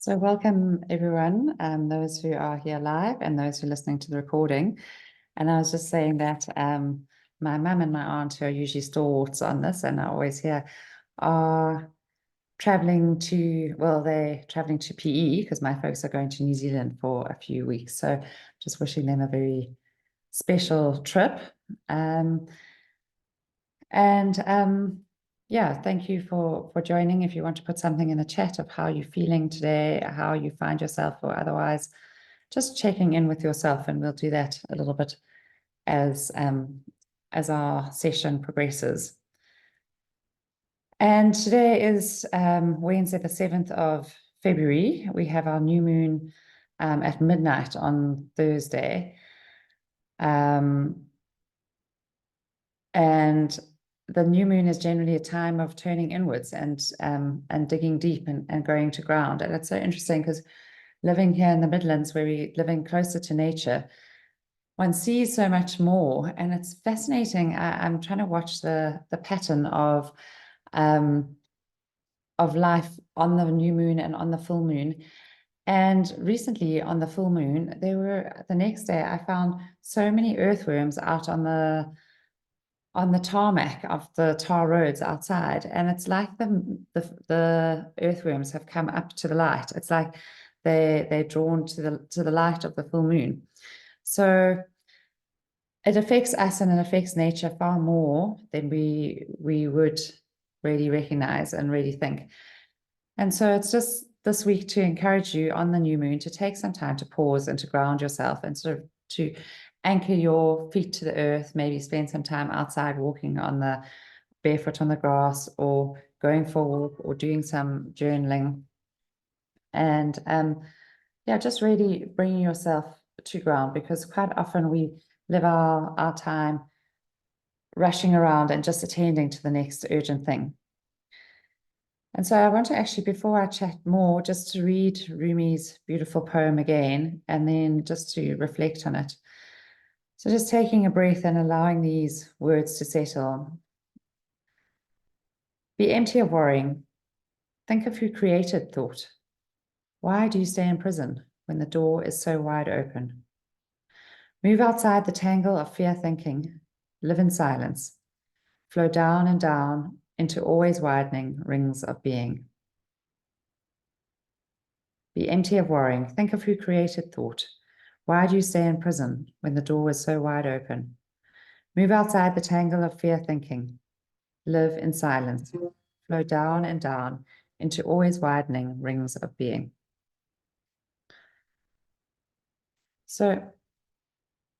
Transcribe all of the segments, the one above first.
So welcome everyone, those who are here live and those who are listening to the recording. And I was just saying that my mum and my aunt, who are usually stalwarts on this and are always here, are traveling to, well, they're traveling to PE because my folks are going to New Zealand for a few weeks. So just wishing them a very special trip. Yeah, thank you for joining. If you want to put something in the chat of how you're feeling today, how you find yourself, or otherwise, just checking in with yourself, and we'll do that a little bit as our session progresses. And today is Wednesday, the 7th of February. We have our new moon at midnight on Thursday. And the new moon is generally a time of turning inwards and digging deep and going to ground. And it's so interesting because living here in the Midlands, where we're living closer to nature, one sees so much more, and it's fascinating. I'm trying to watch the pattern of life on the new moon and on the full moon. And recently on the full moon, the next day I found so many earthworms out on the tarmac of the tar roads outside, and it's like the earthworms have come up to the light. It's like they're drawn to the light of the full moon. So it affects us and it affects nature far more than we would really recognize and really think. And so it's just this week to encourage you on the new moon to take some time to pause and to ground yourself and sort of to anchor your feet to the earth, maybe spend some time outside walking on the barefoot on the grass, or going for a walk, or doing some journaling. And yeah, just really bringing yourself to ground, because quite often we live our time rushing around and just attending to the next urgent thing. And so I want to actually, before I chat more, just to read Rumi's beautiful poem again, and then just to reflect on it. So just taking a breath and allowing these words to settle. Be empty of worrying. Think of who created thought. Why do you stay in prison when the door is so wide open? Move outside the tangle of fear thinking. Live in silence. Flow down and down into always widening rings of being. Be empty of worrying. Think of who created thought. Why do you stay in prison when the door is so wide open? Move outside the tangle of fear thinking. Live in silence. Flow down and down into always widening rings of being. So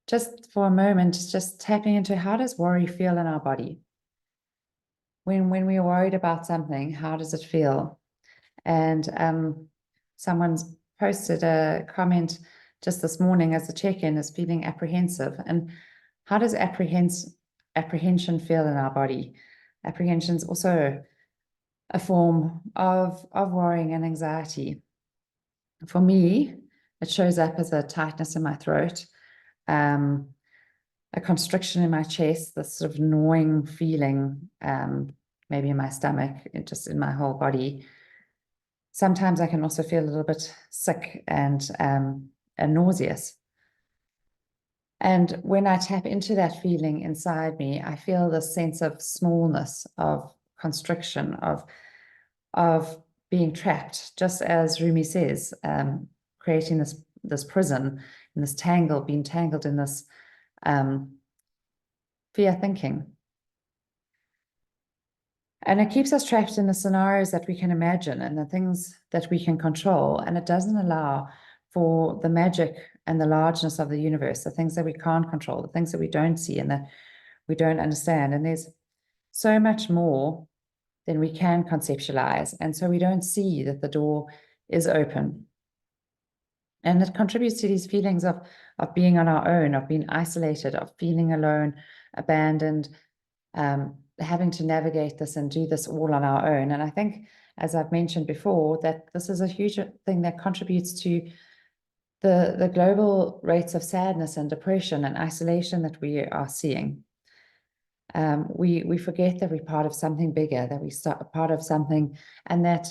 just for a moment, just tapping into, how does worry feel in our body? When we're worried about something, how does it feel? And someone's posted a comment just this morning as a check-in, is feeling apprehensive. And how does apprehension feel in our body? Apprehension is also a form of worrying and anxiety. For me, it shows up as a tightness in my throat, a constriction in my chest, this sort of gnawing feeling, maybe in my stomach, just in my whole body. Sometimes I can also feel a little bit sick and nauseous. And when I tap into that feeling inside me, I feel this sense of smallness, of constriction, of being trapped, just as Rumi says, creating this prison, in this tangle, being tangled in this fear thinking. And it keeps us trapped in the scenarios that we can imagine and the things that we can control. And it doesn't allow for the magic and the largeness of the universe, the things that we can't control, the things that we don't see and that we don't understand. And there's so much more than we can conceptualize. And so we don't see that the door is open. And it contributes to these feelings of being on our own, of being isolated, of feeling alone, abandoned, having to navigate this and do this all on our own. And I think, as I've mentioned before, that this is a huge thing that contributes to the global rates of sadness and depression and isolation that we are seeing. We forget that we're part of something bigger, that we start part of something, and that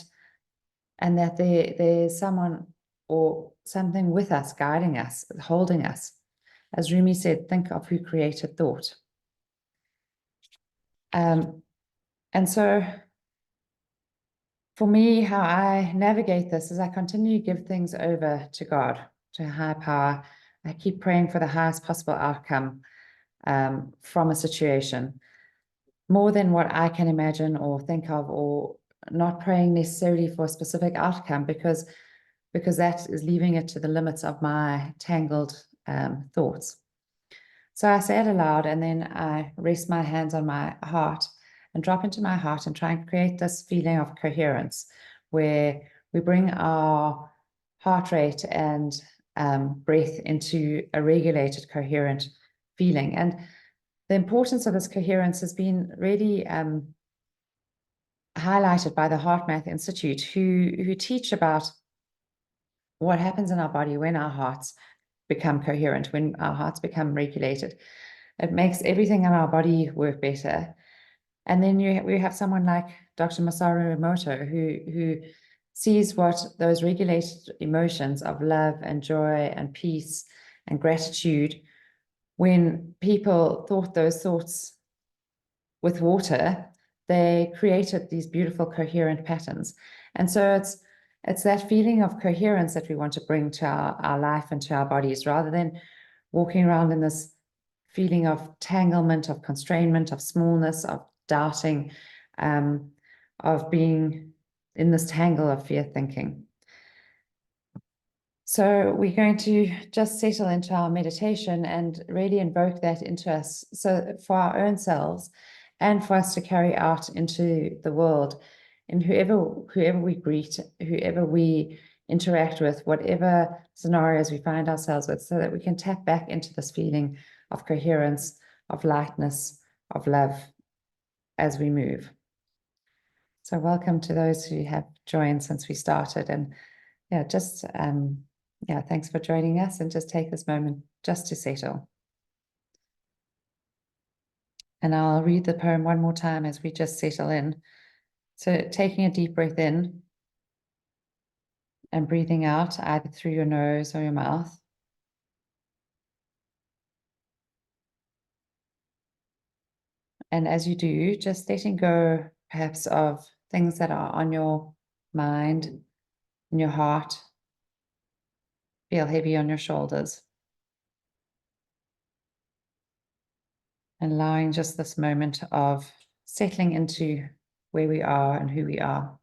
and that there's someone or something with us, guiding us, holding us. As Rumi said, think of who created thought. And so for me, how I navigate this is I continue to give things over to God, to a higher power. I keep praying for the highest possible outcome from a situation, more than what I can imagine or think of, or not praying necessarily for a specific outcome, because that is leaving it to the limits of my tangled thoughts. So I say it aloud, and then I rest my hands on my heart and drop into my heart and try and create this feeling of coherence, where we bring our heart rate and breath into a regulated, coherent feeling. And the importance of this coherence has been really highlighted by the HeartMath Institute, who teach about what happens in our body when our hearts become coherent, when our hearts become regulated. It makes everything in our body work better. And then we have someone like Dr. Masaru Emoto, who sees what those regulated emotions of love and joy and peace and gratitude, when people thought those thoughts with water, they created these beautiful coherent patterns. And so it's that feeling of coherence that we want to bring to our life and to our bodies, rather than walking around in this feeling of tanglement, of constrainment, of smallness, of doubting, of being in this tangle of fear thinking. So we're going to just settle into our meditation and really invoke that into us, so for our own selves and for us to carry out into the world, and whoever we greet, whoever we interact with, whatever scenarios we find ourselves with, so that we can tap back into this feeling of coherence, of lightness, of love as we move. So welcome to those who have joined since we started, and just thanks for joining us, and just take this moment just to settle. And I'll read the poem one more time as we just settle in. So taking a deep breath in and breathing out either through your nose or your mouth. And as you do, just letting go perhaps of things that are on your mind, in your heart, feel heavy on your shoulders. And allowing just this moment of settling into where we are and who we are.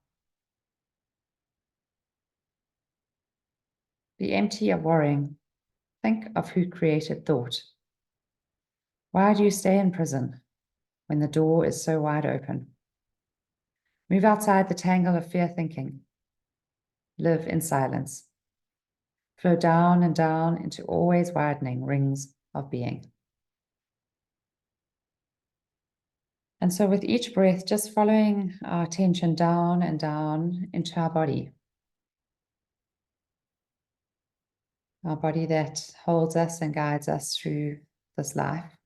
Be empty of worrying. Think of who created thought. Why do you stay in prison when the door is so wide open? Move outside the tangle of fear thinking. Live in silence. Flow down and down into always widening rings of being. And so with each breath, just following our attention down and down into our body. Our body that holds us and guides us through this life.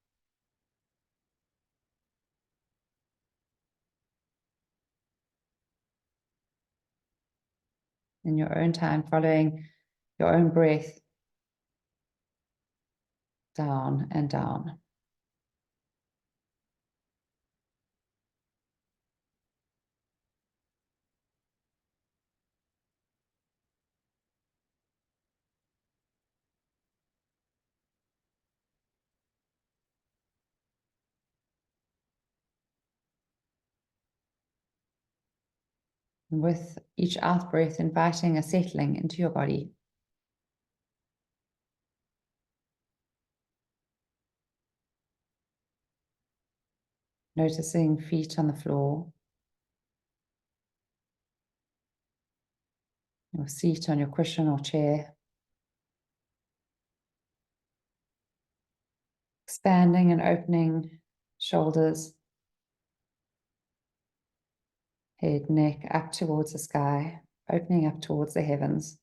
In your own time, following your own breath down and down. And with each out breath, inviting a settling into your body. Noticing feet on the floor, your seat on your cushion or chair. Expanding and opening shoulders, head, neck up towards the sky, opening up towards the heavens.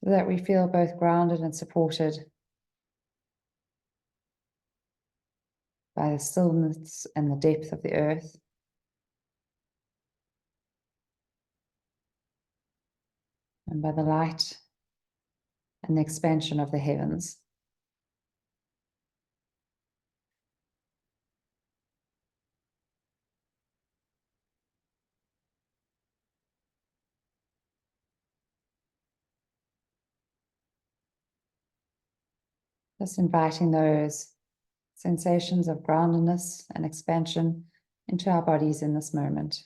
So that we feel both grounded and supported. by the stillness and the depth of the earth. And by the light and the expansion of the heavens. Just inviting those sensations of groundedness and expansion into our bodies in this moment.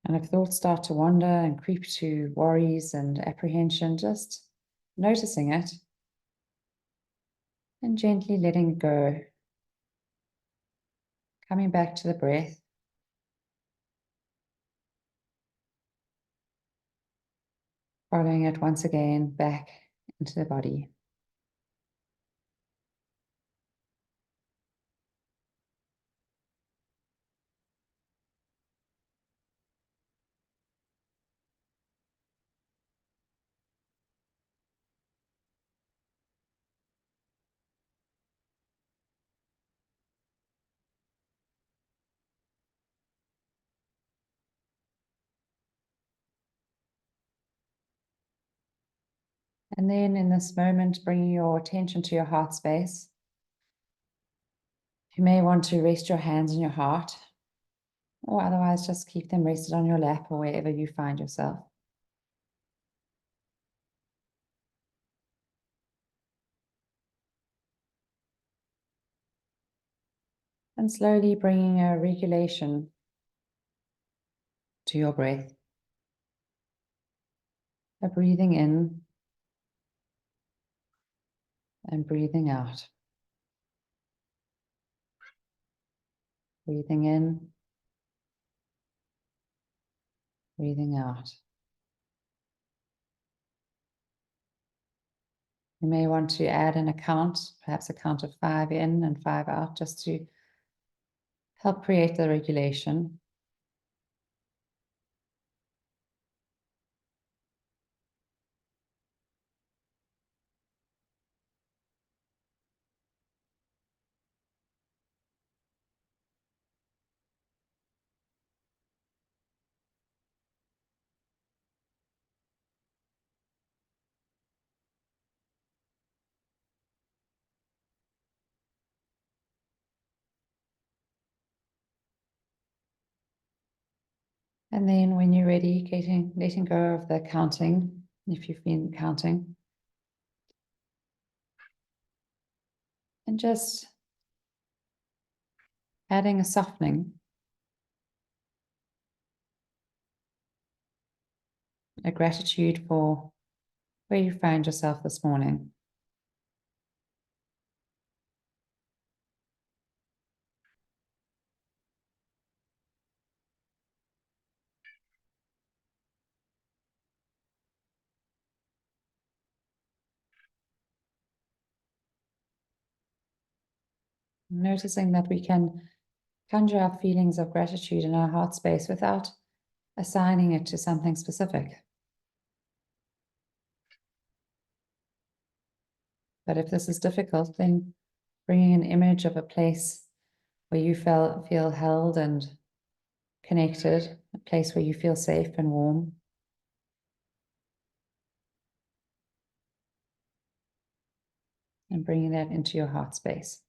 And if thoughts start to wander and creep to worries and apprehension, just noticing it and gently letting it go. Coming back to the breath. Following it once again back into the body. And then in this moment, bringing your attention to your heart space. You may want to rest your hands on your heart, or otherwise just keep them rested on your lap or wherever you find yourself. And slowly bringing a regulation to your breath. A breathing in and breathing out. Breathing in, breathing out. You may want to add an count, perhaps a count of 5 in and 5 out, just to help create the regulation. And then when you're ready, letting go of the counting, if you've been counting. And just adding a softening, a gratitude for where you find yourself this morning. Noticing that we can conjure up feelings of gratitude in our heart space without assigning it to something specific. But if this is difficult, then bringing an image of a place where you feel held and connected, a place where you feel safe and warm. And bringing that into your heart space.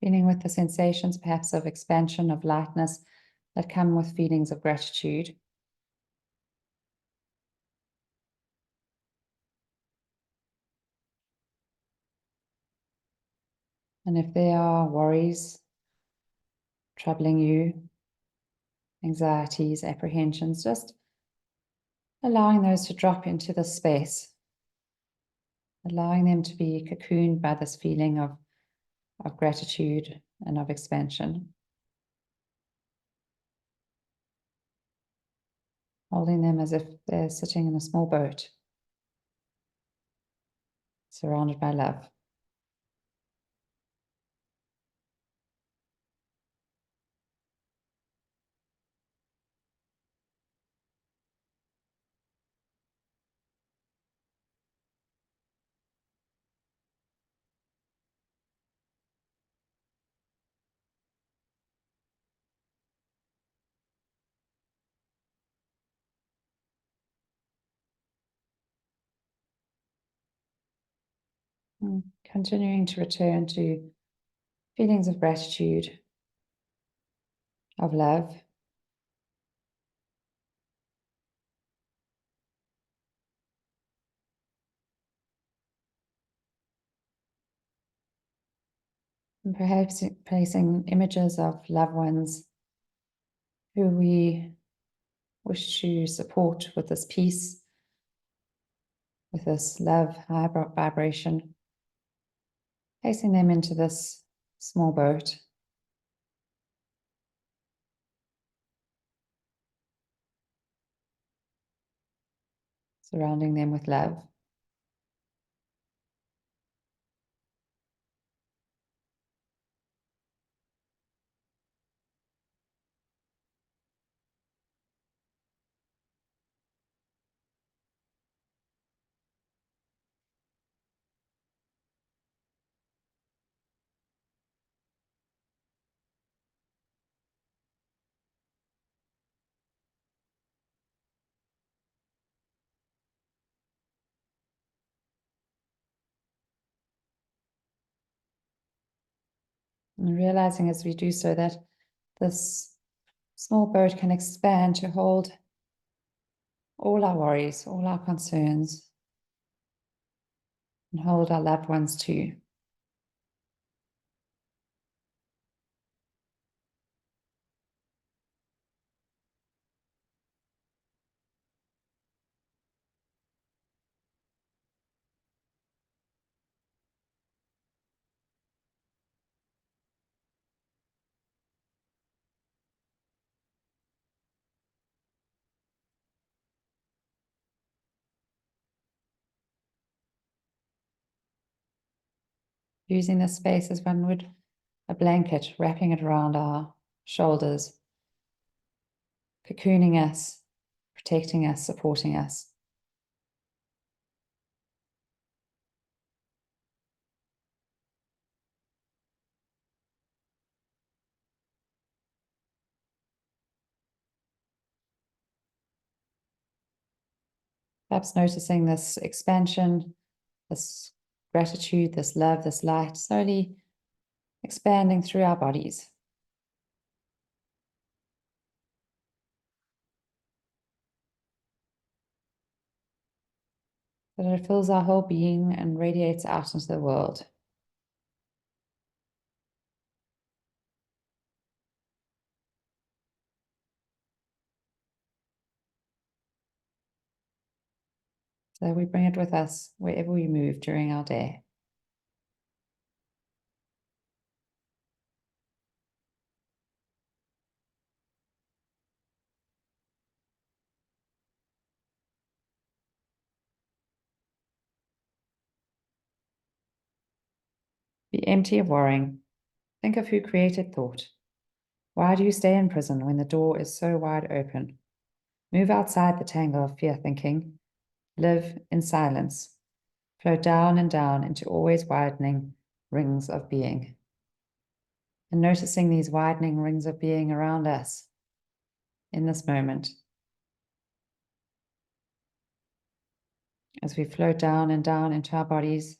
Feeling with the sensations, perhaps of expansion, of lightness that come with feelings of gratitude. And if there are worries troubling you, anxieties, apprehensions, just allowing those to drop into the space, allowing them to be cocooned by this feeling of gratitude and of expansion. Holding them as if they're sitting in a small boat, surrounded by love. Continuing to return to feelings of gratitude, of love. And perhaps placing images of loved ones who we wish to support with this peace, with this love, high vibration, placing them into this small boat. Surrounding them with love. And realizing as we do so that this small boat can expand to hold all our worries, all our concerns, and hold our loved ones too. Using this space as one would a blanket, wrapping it around our shoulders, cocooning us, protecting us, supporting us. Perhaps noticing this expansion, this gratitude, this love, this light, slowly expanding through our bodies. So that it fills our whole being and radiates out into the world. So we bring it with us wherever we move during our day. Be empty of worrying. Think of who created thought. Why do you stay in prison when the door is so wide open? Move outside the tangle of fear thinking. Live in silence. Flow down and down into always widening rings of being. And noticing these widening rings of being around us in this moment. As we float down and down into our bodies,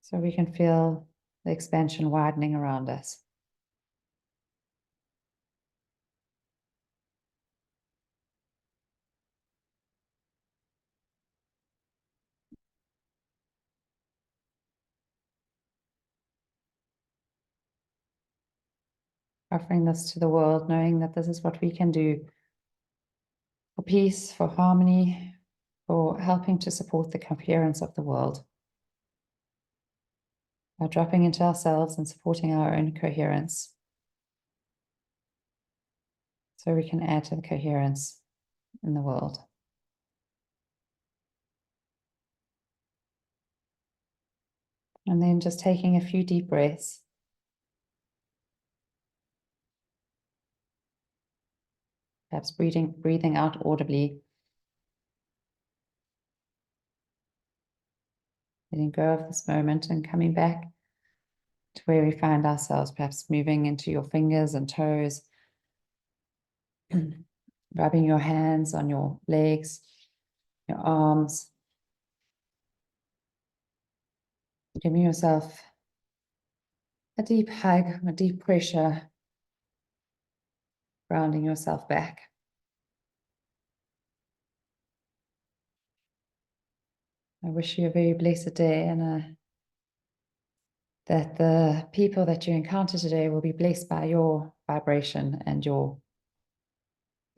so we can feel the expansion widening around us. offering this to the world, knowing that this is what we can do for peace, for harmony, for helping to support the coherence of the world. By dropping into ourselves and supporting our own coherence, so we can add to the coherence in the world. And then just taking a few deep breaths. Perhaps breathing out audibly. Letting go of this moment and coming back to where we find ourselves, perhaps moving into your fingers and toes, rubbing your hands on your legs, your arms, giving yourself a deep hug, a deep pressure, grounding yourself back. I wish you a very blessed day, and that the people that you encounter today will be blessed by your vibration and your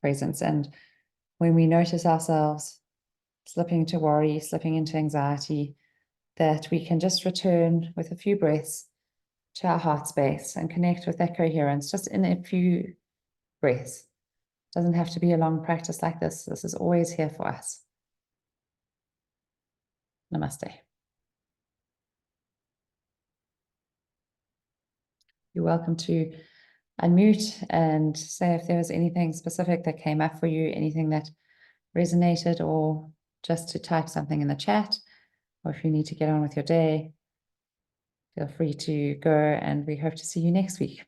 presence. And when we notice ourselves slipping into worry, slipping into anxiety, that we can just return with a few breaths to our heart space and connect with that coherence just in a few breaths. It doesn't have to be a long practice like this. This is always here for us. Namaste. You're welcome to unmute and say if there was anything specific that came up for you, anything that resonated, or just to type something in the chat, or if you need to get on with your day, feel free to go, and we hope to see you next week.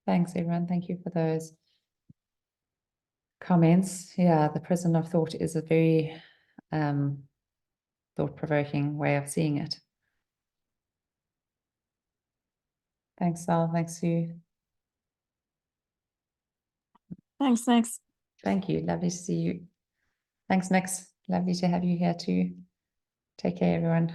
Thanks, everyone. Thank you for those comments. Yeah, the prison of thought is a very thought-provoking way of seeing it. Thanks, Sal. Thanks, Sue. Thanks, Nix. Thank you. Lovely to see you. Thanks, Nix. Lovely to have you here too. Take care, everyone.